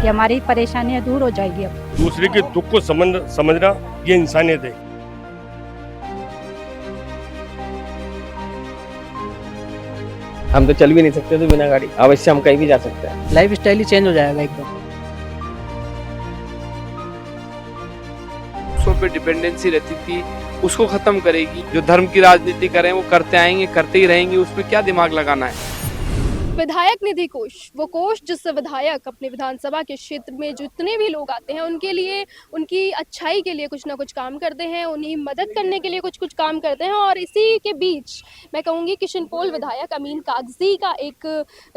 कि हमारी परेशानियां दूर हो जाएगी। अब दूसरे के दुख को समझना ये इंसानियत है। हम तो चल भी नहीं सकते तो बिना गाड़ी, अवश्य हम कहीं भी जा सकते हैं। लाइफ स्टाइल ही चेंज हो जाएगा एकदम। पे डिपेंडेंसी रहती थी उसको खत्म करेगी। जो धर्म की राजनीति करें वो करते आएंगे, करते ही रहेंगे, उसमें क्या दिमाग लगाना है। विधायक निधि कोष, वो कोष जिससे विधायक अपने विधानसभा के क्षेत्र में जितने भी लोग आते हैं उनके लिए, उनकी अच्छाई के लिए कुछ ना कुछ काम करते हैं, उन्हें मदद करने के लिए कुछ कुछ काम करते हैं। और इसी के बीच मैं कहूँगी किशनपोल विधायक अमीन कागजी का एक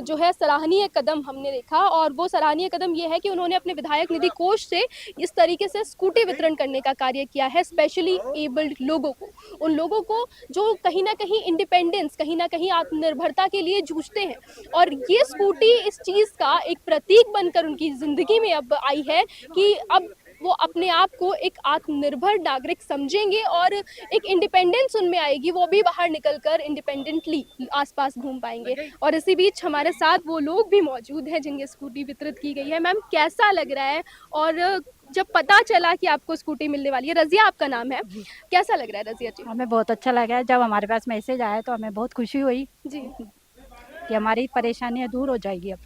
जो है सराहनीय कदम हमने देखा। और वो सराहनीय कदम ये है कि उन्होंने अपने विधायक निधि कोष से इस तरीके से स्कूटी वितरण करने का कार्य किया है स्पेशली एबल्ड लोगों को, उन लोगों को जो कहीं ना कहीं इंडिपेंडेंस, कहीं ना कहीं आत्मनिर्भरता के लिए जूझते हैं। और ये स्कूटी इस चीज़ का एक प्रतीक बनकर उनकी ज़िंदगी में अब आई है कि अब वो अपने आप को एक आत्मनिर्भर नागरिक समझेंगे और एक इंडिपेंडेंस उनमें आएगी, वो भी बाहर निकलकर इंडिपेंडेंटली आसपास घूम पाएंगे। और इसी बीच हमारे साथ वो लोग भी मौजूद हैं जिनके स्कूटी वितरित की गई है। मैम, कैसा लग रहा है? और जब पता चला कि आपको स्कूटी मिलने वाली है, रजिया आपका नाम है, कैसा लग रहा है रजिया जी? हमें बहुत अच्छा लगा है। जब हमारे पास मैसेज आया तो हमें बहुत खुशी हुई जी। कि हमारी परेशानियां दूर हो जाएगी। अब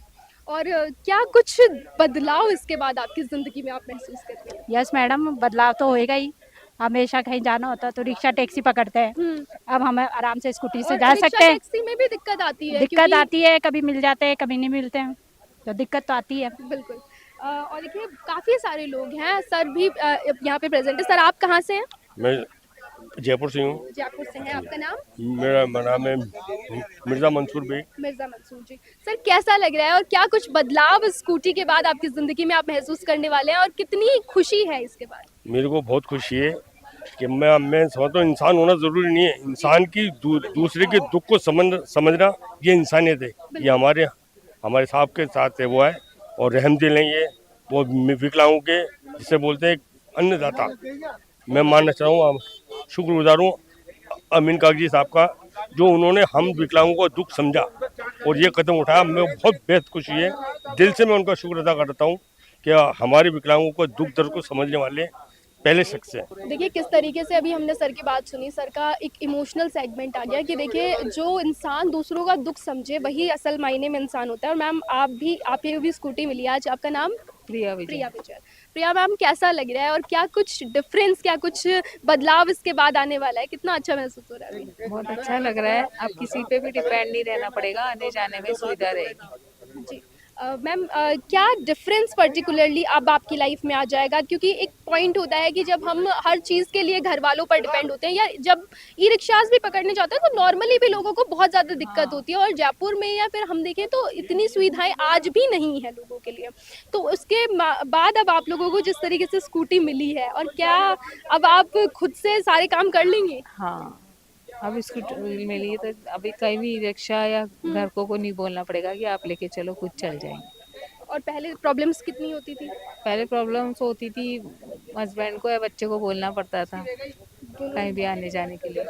और क्या कुछ बदलाव इसके बाद आपकी ज़िंदगी में आप महसूस करते हैं? यस मैडम, बदलाव तो होएगा ही। हमेशा कहीं जाना होता तो रिक्शा टैक्सी पकड़ते हैं, अब हम आराम से स्कूटी से और जा रिक्शा सकते हैं। टैक्सी में भी दिक्कत आती है, दिक्कत आती है, कभी मिल जाते हैं कभी नहीं मिलते हैं, तो दिक्कत तो आती है। बिल्कुल। और देखिए काफ़ी सारे लोग हैं, सर भी यहाँ पे प्रेजेंट है। सर, आप कहाँ से हैं? मैं जयपुर से हूँ। जयपुर से हैं। आपका नाम? मेरा नाम है मिर्जा मंसूर बेग। मिर्जा मंसूर जी। सर, कैसा लग रहा है और क्या कुछ बदलाव स्कूटी के बाद आपकी ज़िंदगी में आप महसूस करने वाले हैं और कितनी खुशी है इसके बाद? मेरे को बहुत खुशी है कि मैं समझता हूँ इंसान होना जरूरी नहीं है, इंसान की दूसरे के दुख को समझना ये इंसानियत है। ये हमारे साहब के साथ है वो है, और रहम दिल है ये, वो विकलांगों के जिसे बोलते हैं अन्नदाता। मैं मानना चाहूँगा, शुक्रगुजार हूँ अमीन कागजी साहब का, जो उन्होंने हम विकलांगों का दुख समझा और ये कदम उठाया। मैं बहुत बेहद खुशी है, दिल से मैं उनका शुक्र अदा करता हूँ कि हमारे विकलांगों को दुख दर्द को समझने वाले पहले शख्स है। देखिए किस तरीके से अभी हमने सर की बात सुनी, सर का एक इमोशनल सेगमेंट आ गया कि देखिए जो इंसान दूसरों का दुख समझे वही असल मायने में इंसान होता है। और मैम, आपको भी स्कूटी मिली आज, आपका नाम? प्रिया विजय। प्रिया मैम, कैसा लग रहा है और क्या कुछ डिफरेंस, क्या कुछ बदलाव इसके बाद आने वाला है? कितना अच्छा महसूस हो रहा है अभी? बहुत अच्छा लग रहा है, अब किसी पे भी डिपेंड नहीं रहना पड़ेगा, आने जाने में सुविधा रहेगी। जी। मैम, क्या डिफरेंस पर्टिकुलरली अब आपकी लाइफ में आ जाएगा? क्योंकि एक पॉइंट होता है कि जब हम हर चीज़ के लिए घर वालों पर डिपेंड होते हैं या जब ई रिक्शाज भी पकड़ने जाते हैं तो नॉर्मली भी लोगों को बहुत ज़्यादा दिक्कत होती है। और जयपुर में या फिर हम देखें तो इतनी सुविधाएं आज भी नहीं है लोगों के लिए। तो उसके बाद अब आप लोगों को जिस तरीके से स्कूटी मिली है, और क्या अब आप खुद से सारे काम कर लेंगे? हाँ, अब इसकी मिली तो अभी कहीं भी रिक्शा या घर को नहीं बोलना पड़ेगा कि आप लेके चलो, खुद चल जाएंगे। और पहले प्रॉब्लम्स कितनी होती थी? पहले प्रॉब्लम्स होती थी, हस्बैंड को या बच्चे को बोलना पड़ता था कहीं भी आने जाने के लिए,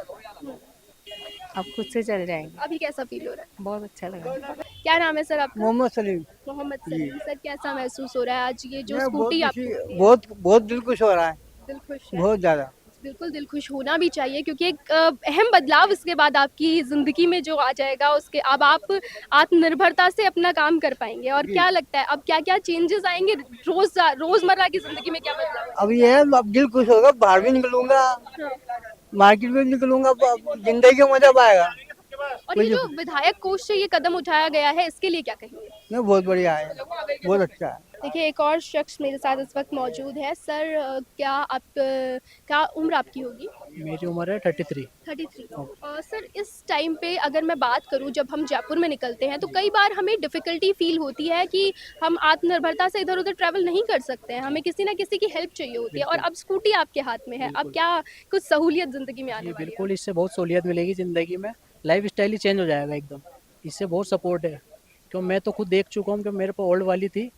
अब खुद से चल जाएंगे। अभी कैसा फील हो रहा है? बहुत अच्छा लगा। क्या नाम है सर आपका? मोहम्मद सलीम। मोहम्मद सलीम। सर, कैसा महसूस हो रहा है आज ये जो मैं स्कूटी बहुत आपको? खुशी, बहुत बहुत दिल खुश हो रहा है, दिल खुश है? बहुत ज्यादा। बिल्कुल दिल खुश होना भी चाहिए क्योंकि एक अहम बदलाव इसके बाद आपकी ज़िंदगी में जो आ जाएगा, उसके अब आप आत्मनिर्भरता से अपना काम कर पाएंगे। और क्या लगता है अब क्या क्या चेंजेस आएंगे रोज़मर्रा की ज़िंदगी में? क्या बदलाव? अब ये है, अब दिल खुश होगा, बाहर भी निकलूंगा, मार्केट में भी निकलूंगा, अब जिंदगी का मजा पाएगा। और ये जो विधायक कोष से ये कदम उठाया गया है, इसके लिए क्या कहेंगे? ये बहुत बढ़िया है, बहुत अच्छा है। देखिए एक और शख्स मेरे साथ इस वक्त मौजूद है। सर, क्या उम्र आपकी होगी? मेरी उम्र है 33। 33। और सर, इस टाइम पे अगर मैं बात करूं, जब हम जयपुर में निकलते हैं तो कई बार हमें डिफ़िकल्टी फील होती है कि हम आत्मनिर्भरता से इधर उधर ट्रैवल नहीं कर सकते हैं, हमें किसी ना किसी की हेल्प चाहिए होती है। और अब स्कूटी आपके हाथ में है, अब क्या कुछ सहूलियत ज़िंदगी में आने वाली है? बिल्कुल, इससे बहुत सहूलियत मिलेगी जिंदगी में, लाइफ स्टाइल ही चेंज हो जाएगा एकदम। इससे बहुत सपोर्ट है, क्यों मैं तो खुद देख चुका हूँ कि मेरे पर ओल्ड वाली थी,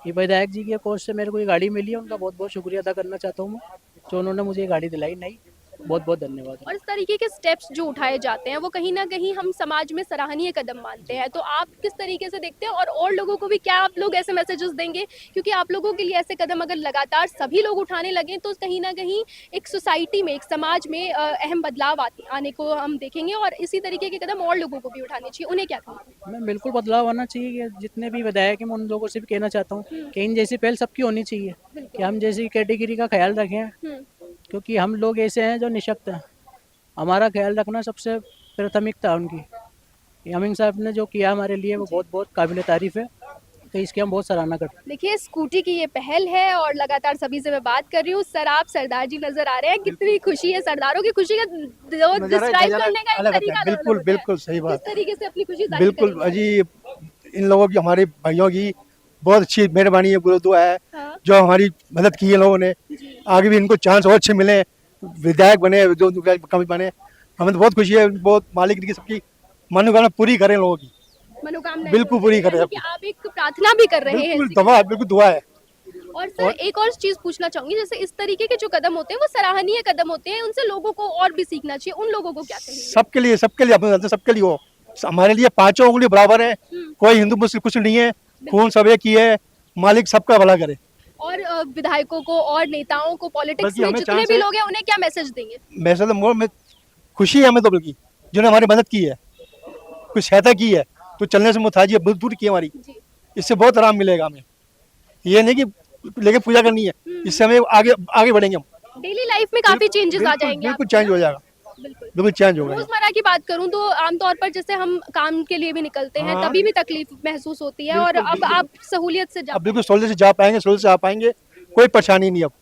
ये विधायक जी के कोष से मेरे को ये गाड़ी मिली है, उनका बहुत बहुत शुक्रिया अदा करना चाहता हूँ मैं, जो उन्होंने मुझे ये गाड़ी दिलाई। नहीं, बहुत बहुत धन्यवाद। और इस तरीके के स्टेप्स जो उठाए जाते हैं वो कहीं ना कहीं हम समाज में सराहनीय कदम मानते हैं, तो आप किस तरीके से देखते हैं और लोगों को भी क्या आप लोग ऐसे मैसेजेस देंगे, क्योंकि आप लोगों के लिए ऐसे कदम अगर लगातार सभी लोग उठाने लगें तो कहीं ना कहीं एक सोसाइटी में, एक समाज में अहम बदलाव आने को हम देखेंगे, और इसी तरीके के कदम और लोगों को भी उठाने चाहिए, उन्हें क्या कहेंगे? मैं बिल्कुल बदलाव आना चाहिए कि जितने भी विधायक हैं मैं उन लोगों से भी कहना चाहता हूँ कि इन जैसी पहल सबकी होनी चाहिए, कि हम जैसी कैटेगरी का ख्याल रखें, क्योंकि हम लोग ऐसे हैं जो निशक्त हैं, हमारा ख्याल रखना सबसे प्राथमिकता है उनकी। अमीन साहब ने जो किया हमारे लिए वो बहुत बहुत काबिल तारीफ़ है, तो इसकी हम बहुत सराहना करते हैं। देखिए स्कूटी की ये पहल है और लगातार सभी से मैं बात कर रही हूँ। सर आप सरदार जी नजर आ रहे हैं, कितनी खुशी है, सरदारों की खुशी का डिस्क्राइब करने का एक तरीका अलग बिल्कुल होता है। बिल्कुल सही किस बात, तरीके से अपनी खुशी जाहिर बिल्कुल करेंगे? अजी इन लोगों की, हमारे भाइयों की बहुत अच्छी मेहरबानी है, बुरा दुआ है हाँ। जो हमारी मदद की है लोगों ने। आगे भी इनको चांस और अच्छे मिले, विधायक बने, जो कमी बने, हमें तो बहुत खुशी है। बहुत मालिक की सबकी मनोकामना पूरी करें लोगों की, मनोकामना बिल्कुल पूरी करें कि आप एक प्रार्थना भी कर रहे हैं बिल्कुल इसके दवा, बिल्कुल दुआ है। और सर एक और चीज पूछना चाहूंगी, जैसे इस तरीके के जो कदम होते हैं वो सराहनीय कदम होते हैं, उनसे लोगों को और भी सीखना चाहिए, उन लोगों को क्या कहेंगे? सबके लिए अपने सबके लिए हो, हमारे लिए पांचों उंगली बराबर है, कोई हिंदू मुस्लिम कुछ नहीं है, खून सब एक ही है, मालिक सबका भला करे। और विधायकों को और नेताओं को, पॉलिटिक्स बल्कि में हमें जितने चांस भी है- लोग हैं उन्हें क्या मैसेज देंगे? वैसे तो मोर में खुशी है हमें तो, बल्कि जिन्होंने हमारी मदद की है, कुछ सहायता की है, तो चलने से मुताजी है, बहुत दूर की है हमारी, इससे बहुत आराम मिलेगा हमें। ये नहीं कि लेके पूजा करनी है, इससे हमें आगे आगे बढ़ेंगे हम, डेली लाइफ में काफी चेंजेस आ बिल्कुल जाएंगे बिल्कुल आपके, चेंज हो जाएगा, बिल्कुल। बिल्कुल चेंज हो गया। रोजमर्रा की बात करूं तो आमतौर पर जैसे हम काम के लिए भी निकलते हैं हाँ। तभी भी तकलीफ महसूस होती है, और अब आप सहूलियत से जा अब बिल्कुल सहूलियत से जा पाएंगे, सहूलियत से आ पाएंगे, कोई परेशानी नहीं। अब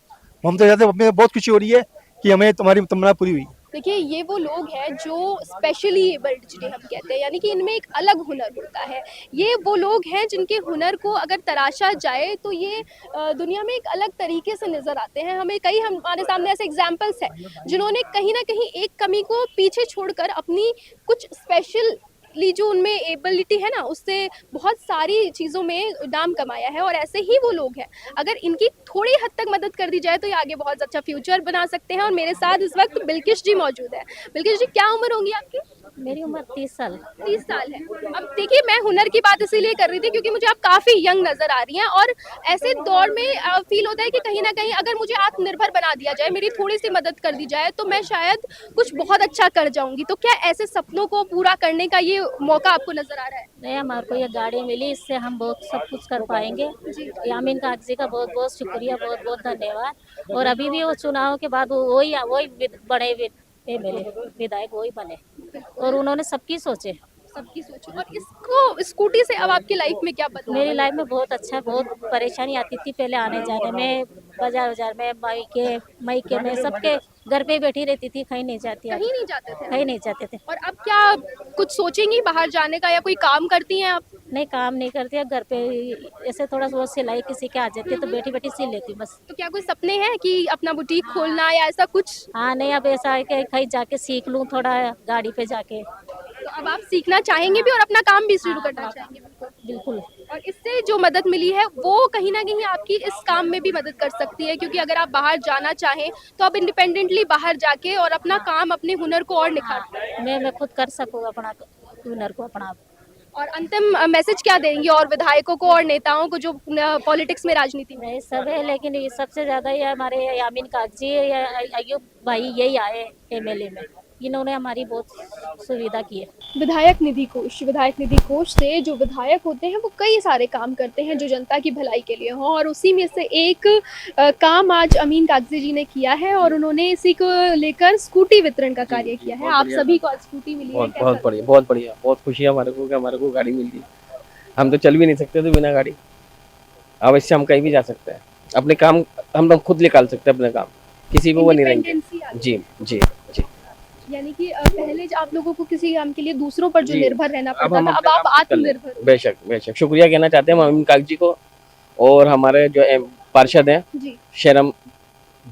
हम तो जाते, हमें बहुत खुशी हो रही है कि हमें तुम्हारी तमन्ना पूरी हुई। देखिए ये वो लोग हैं जो स्पेशली एबल्ड जिन्हें हम कहते हैं, यानी कि इनमें एक अलग हुनर होता है। ये वो लोग हैं जिनके हुनर को अगर तराशा जाए तो ये दुनिया में एक अलग तरीके से नजर आते हैं। हमारे सामने ऐसे एग्जाम्पल्स हैं जिन्होंने कहीं ना कहीं एक कमी को पीछे छोड़कर अपनी कुछ स्पेशल जो उनमें एबिलिटी है ना, उससे बहुत सारी चीज़ों में नाम कमाया है, और ऐसे ही वो लोग हैं। अगर इनकी थोड़ी हद तक मदद कर दी जाए तो ये आगे बहुत अच्छा फ्यूचर बना सकते हैं। और मेरे साथ इस वक्त बिल्किश जी मौजूद है। बिल्किश जी क्या उम्र होगी आपकी? मेरी उम्र 30 साल। 30 साल है। अब देखिए मैं हुनर की बात इसीलिए कर रही थी क्योंकि मुझे आप काफ़ी यंग नज़र आ रही हैं, और ऐसे दौर में फील होता है कि कहीं ना कहीं अगर मुझे आत्मनिर्भर बना दिया जाए, मेरी थोड़ी सी मदद कर दी जाए, तो मैं शायद कुछ बहुत अच्छा कर जाऊंगी। तो क्या ऐसे सपनों को पूरा करने का ये मौका आपको नज़र आ रहा है? नहीं, हमारे को ये गाड़ी मिली, इससे हम बहुत सब कुछ कर पाएंगे। यामीन कागजी का बहुत बहुत शुक्रिया, बहुत बहुत धन्यवाद। और अभी भी वो चुनाव के बाद वही बड़े मेरे विधायक वही बने, और उन्होंने सबकी सोचे। सबकी सोचो। और इसको स्कूटी से अब आपकी लाइफ में क्या बदला? मेरी लाइफ में बहुत अच्छा, बहुत परेशानी आती थी पहले आने जाने में, बाजार में, मायके में, सबके घर पे ही बैठी रहती थी, कहीं नहीं जाती, कहीं नहीं जाते थे? कहीं नहीं जाते थे। और अब क्या कुछ सोचेंगी बाहर जाने का, या कोई काम करती हैं आप? नहीं, काम नहीं करती है, घर पे ऐसे थोड़ा बहुत सिलाई किसी के आ जाती है तो बैठी बैठी सिल लेती हूँ बस। तो क्या कोई सपने हैं कि अपना बुटीक खोलना या ऐसा कुछ? हाँ नहीं, अब ऐसा है कि कहीं जाके सीख लूँ थोड़ा, गाड़ी पे जाके। तो अब आप सीखना चाहेंगे भी और अपना काम भी शुरू करना चाहेंगे? बिल्कुल। और इससे जो मदद मिली है वो कहीं ना कहीं आपकी इस काम में भी मदद कर सकती है, क्योंकि अगर आप बाहर जाना चाहें तो आप इंडिपेंडेंटली बाहर जाके और अपना काम, अपने हुनर को और निखार सकते हैं। मैं खुद कर सकूँ अपना हुनर को अपना। और अंतिम मैसेज क्या देंगे और विधायकों को और नेताओं को जो पॉलिटिक्स में, राजनीति में? नहीं सब है, लेकिन ये सबसे ज्यादा ये हमारे यामीन कागजी या अयूब भाई यही आए एमएलए में, इन्होंने हमारी बहुत सुविधा की है। विधायक निधि कोष से जो विधायक होते हैं वो कई सारे काम करते हैं जो जनता की भलाई के लिए हो, और उसी में से एक काम आज अमीन कागजी जी ने किया है, और उन्होंने इसी को लेकर स्कूटी वितरण का कार्य किया है। आप सभी को आज स्कूटी मिली है, बहुत कैसा बहुत बढ़िया, बहुत बढ़िया, बहुत खुशी है हमारे को कि हमारे को गाड़ी मिल गई। हम तो चल भी नहीं सकते थे बिना गाड़ी, अवश्य हम कहीं भी जा सकते हैं, अपने काम हम लोग खुद निकाल सकते हैं, अपने काम किसी को वो नहीं रहेंगे। इंडिपेंडेंसी आ गई। जी जी जी। यानी कि पहले आप लोगों को किसी काम के लिए दूसरों पर जो जी। निर्भर रहना अब पड़ता हम था, अब अपने आप काम कर लें। आत्मनिर्भर हो। बेशक बेशक शुक्रिया कहना चाहते हैं हम अमीन कागजी को, और हमारे जो पार्षद हैं जी।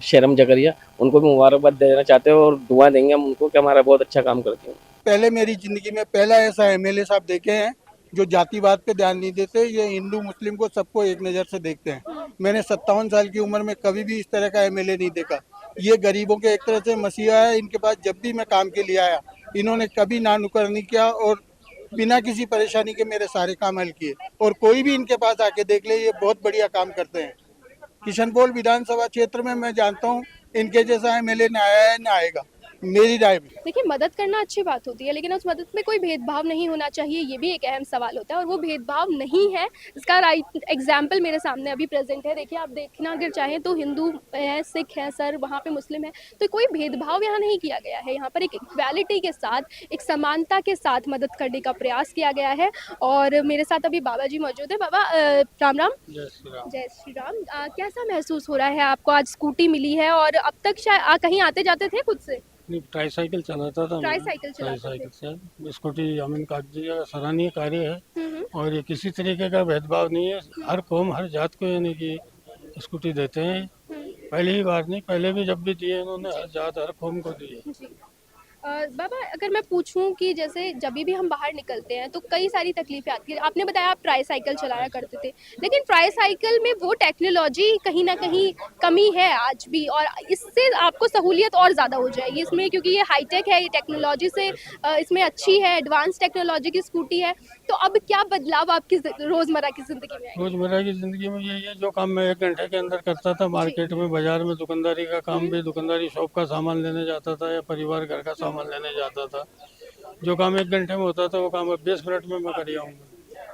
शरम जकरिया, उनको भी मुबारकबाद देना चाहते हैं, और दुआ देंगे हम उनको कि हमारा बहुत अच्छा काम करते हैं। पहले मेरी जिंदगी में पहला ऐसा एमएलए साहब देखे हैं जो जातिवाद पे ध्यान नहीं देते, ये हिंदू मुस्लिम को सबको एक नज़र से देखते हैं। मैंने 57 साल की उम्र में कभी भी इस तरह का एमएलए नहीं देखा। ये गरीबों के एक तरह से मसीहा है। इनके पास जब भी मैं काम के लिए आया, इन्होंने कभी ना नुकर नहीं किया और बिना किसी परेशानी के मेरे सारे काम हल किए। और कोई भी इनके पास आके देख ले, ये बहुत बढ़िया काम करते हैं। किशनपोल विधानसभा क्षेत्र में मैं जानता हूँ इनके जैसा एमएलए ना आया है ना आएगा, मेरी राय में। देखिए, मदद करना अच्छी बात होती है, लेकिन उस मदद में कोई भेदभाव नहीं होना चाहिए, ये भी एक अहम सवाल होता है और वो भेदभाव नहीं है। इसका राइट एग्जाम्पल मेरे सामने अभी प्रेजेंट है। देखिए, आप देखना अगर चाहें तो हिंदू हैं, सिख हैं सर, वहाँ पे मुस्लिम है, तो कोई भेदभाव यहाँ नहीं किया गया है। यहाँ पर एक इक्वालिटी के साथ, एक समानता के साथ मदद करने का प्रयास किया गया है। और मेरे साथ अभी बाबा जी मौजूद है। बाबा राम राम। जय श्री राम। कैसा महसूस हो रहा है आपको? आज स्कूटी मिली है और अब तक शायद कहीं आते जाते थे खुद से? ट्राईसाइकिल चलाता था। ट्राईसाइकिल चलाते थे। ट्राईसाइकिल से स्कूटी अमीन कागजी का सराहनीय कार्य है हम्म। और ये किसी तरीके का भेदभाव नहीं है। हर कौम हर जात को यानी कि स्कूटी देते हैं। पहली ही बार नहीं, पहले भी जब भी दिए इन्होंने हर जात हर कौम को दिए। जी। बाबा, अगर मैं पूछूं कि जैसे जब भी हम बाहर निकलते हैं तो कई सारी तकलीफें आती है। आपने बताया आप ट्राईसाइकिल चलाया करते थे, लेकिन ट्राईसाइकिल में वो टेक्नोलॉजी कहीं ना कहीं कमी है आज भी, और इससे आपको सहूलियत और ज़्यादा हो जाएगी इसमें, क्योंकि ये हाईटेक है, ये टेक्नोलॉजी से इसमें अच्छी है, एडवांस टेक्नोलॉजी की स्कूटी है। तो अब क्या बदलाव आपकी रोज़मर्रा की ज़िंदगी में आएगा? रोजमर्रा की जिंदगी में यही है, जो काम मैं 1 घंटे के अंदर करता था मार्केट में, बाजार में, दुकानदारी का काम भी, दुकानदारी शॉप का सामान लेने जाता था या परिवार घर का सामान लेने जाता था, जो काम 1 घंटे में होता था वो काम अब 20 मिनट में मैं कर आऊँगा।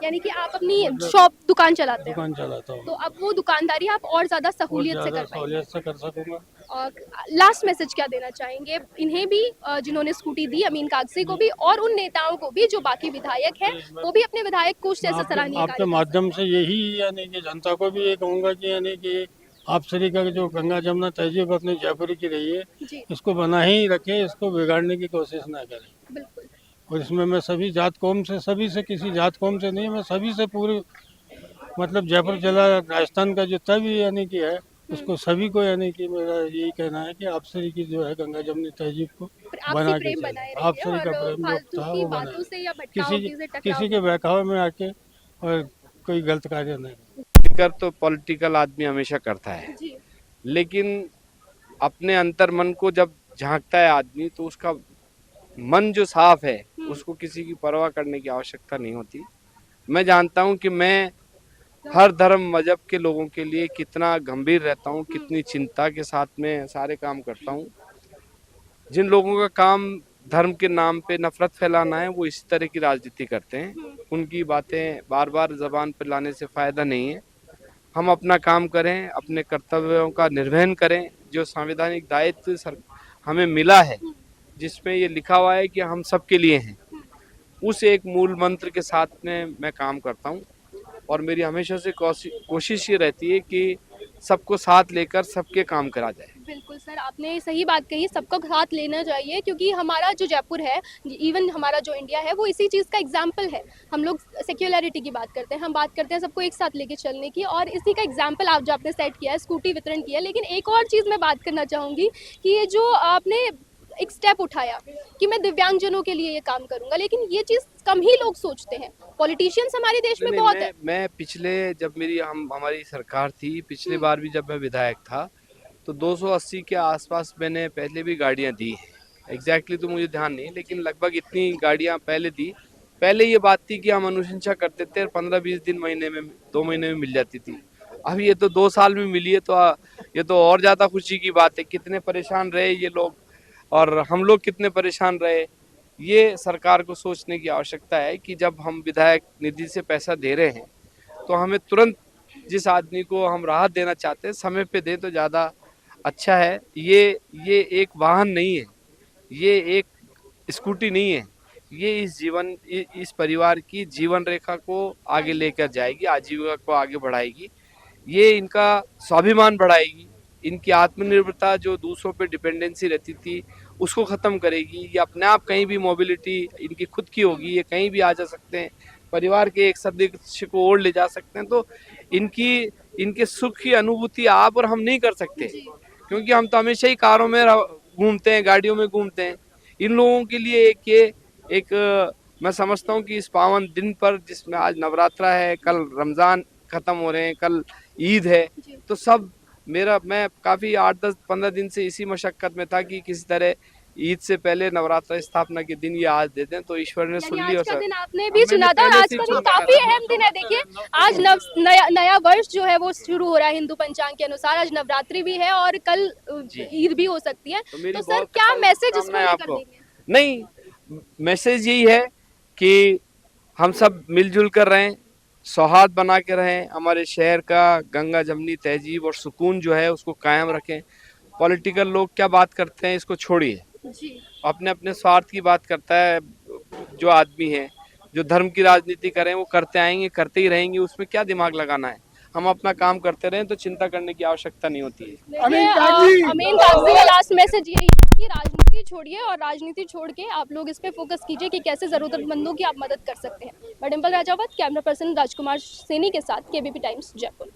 यानी कि आप अपनी शॉप दुकान चलाते हैं, दुकान चलाता हूँ तो अब वो दुकानदारी आप और ज़्यादा सहूलियत से कर पाएंगे। सहूलियत से कर सकूंगा। और लास्ट मैसेज क्या देना चाहेंगे इन्हें भी, जिन्होंने स्कूटी दी, अमीन कागजी को भी, और उन नेताओं को भी जो बाकी विधायक हैं, वो भी अपने विधायक कोष जैसे सराहनीय आपके कार्य माध्यम से यही यानी कि जनता को भी ये कहूँगा कि यानी कि आप श्री का जो गंगा जमुना तहजीब अपने जयपुर की रही है, जी, इसको बना ही रखें, इसको बिगाड़ने की कोशिश ना करें। बिल्कुल। और इसमें मैं सभी जात कौम से, सभी से, किसी जात कौम से नहीं, मैं सभी से पूरी मतलब जयपुर जिला राजस्थान का जितना भी यानी कि है उसको सभी को यानी कि मेरा यही कहना है कि आपसरी की जो है गंगा जमुनी तहजीब को बना आपसी के प्रेम बनाए चले। आपसरी रखिए का और प्रेम जो फालतू था की वो बातों बनाए, से या भटकाओगी से किसी टकराओ। के बहकावे में आके और कोई गलत कार्य नहीं। कर तो पॉलिटिकल आदमी हमेशा करता है, जी, लेकिन अपने अंतर मन को जब झांकता है आदमी तो उसका मन जो साफ है उसको किसी की परवाह करने की आवश्यकता नहीं होती। मैं जानता हूँ कि मैं हर धर्म मजहब के लोगों के लिए कितना गंभीर रहता हूँ, कितनी चिंता के साथ में सारे काम करता हूँ। जिन लोगों का काम धर्म के नाम पे नफरत फैलाना है वो इसी तरह की राजनीति करते हैं। उनकी बातें बार बार जबान पर लाने से फायदा नहीं है। हम अपना काम करें, अपने कर्तव्यों का निर्वहन करें, जो संवैधानिक दायित्व हमें मिला है, जिसमें ये लिखा हुआ है कि हम सबके लिए हैं, उस एक मूल मंत्र के साथ में मैं काम करता हूँ। और मेरी हमेशा से कोशिश ये रहती है कि सबको साथ लेकर सबके काम करा जाए। बिल्कुल सर, आपने सही बात कही, सबका साथ लेना चाहिए, क्योंकि हमारा जो जयपुर है, इवन हमारा जो इंडिया है, वो इसी चीज़ का एग्जाम्पल है। हम लोग सेक्युलरिटी की बात करते हैं, हम बात करते हैं सबको एक साथ लेके चलने की, और इसी का एग्जाम्पल आप जो आपने सेट किया है, स्कूटी वितरण किया है। लेकिन एक और चीज़ मैं बात करना चाहूँगी कि ये जो आपने एक स्टेप उठाया कि मैं दिव्यांगजनों के लिए ये काम करूंगा, लेकिन ये चीज़ कम ही लोग सोचते हैं। पॉलिटिशियंस हमारे देश में बहुत है। मैं पिछले जब हमारी सरकार थी, पिछले बार भी जब मैं विधायक था तो 280 के आसपास मैंने पहले भी गाड़ियां दी है। एग्जैक्टली तो मुझे ध्यान नहीं, लेकिन लगभग इतनी गाड़ियां पहले दी। पहले ये बात थी कि हम अनुशंसा करते थे और 15-20 दिन, महीने में, 2 महीने में मिल जाती थी। अब ये तो 2 साल में मिली है, तो ये तो और ज़्यादा खुशी की बात है। कितने परेशान रहे ये लोग और हम लोग कितने परेशान रहे, ये सरकार को सोचने की आवश्यकता है कि जब हम विधायक निधि से पैसा दे रहे हैं तो हमें तुरंत जिस आदमी को हम राहत देना चाहते हैं समय पे दें तो ज़्यादा अच्छा है। ये एक वाहन नहीं है, ये एक स्कूटी नहीं है, ये इस परिवार की जीवन रेखा को आगे लेकर जाएगी, आजीविका को आगे बढ़ाएगी, ये इनका स्वाभिमान बढ़ाएगी, इनकी आत्मनिर्भरता जो दूसरों पे डिपेंडेंसी रहती थी उसको ख़त्म करेगी। ये अपने आप कहीं भी मोबिलिटी इनकी खुद की होगी, ये कहीं भी आ जा सकते हैं, परिवार के एक सदस्य को और ले जा सकते हैं। तो इनके सुख की अनुभूति आप और हम नहीं कर सकते, क्योंकि हम तो हमेशा ही कारों में घूमते हैं, गाड़ियों में घूमते हैं। इन लोगों के लिए एक मैं समझता हूँ कि इस पावन दिन पर, जिसमें आज नवरात्रा है, कल रमज़ान ख़त्म हो रहे हैं, कल ईद है, तो सब मैं काफ़ी 8-10-15 दिन से इसी मशक्क़त में था कि किसी तरह ईद से पहले नवरात्र स्थापना के दिन ये आज दे दें, तो ईश्वर ने सुन यानी ली। आज और का सर दिन आपने भी चुना था, और पहले आज से का ही दिन चुना काफी था। अहम दिन है। देखिए आज नया वर्ष जो है वो शुरू हो रहा है हिंदू पंचांग के अनुसार। आज नवरात्रि भी है और कल ईद भी हो सकती है। तो मेरी तो सर बहुत क्या मैसेज इसको शुभकामनाएं लेकर आपको। देंगे? नहीं, मैसेज यही है कि हम सब मिलजुल कर रहें, सौहार्द बना के रहें, हमारे शहर का गंगा जमनी तहजीब और सुकून जो है उसको कायम रखें। पॉलिटिकल लोग क्या बात करते हैं इसको छोड़िए, जी अपने अपने स्वार्थ की बात करता है जो आदमी है। जो धर्म की राजनीति करें वो करते आएंगे, करते ही रहेंगे, उसमें क्या दिमाग लगाना है। हम अपना काम करते रहें तो चिंता करने की आवश्यकता नहीं होती है। अमीन कागजी का लास्ट मैसेज यही है कि राजनीति छोड़िए और राजनीति छोड़ के आप लोग इस पे फोकस कीजिए कि कैसे जरूरतमंदों की आप मदद कर सकते हैं। मैं डिम्पल राजावत, कैमरा पर्सन राजकुमार सैनी के साथ, केबीपी टाइम्स जयपुर।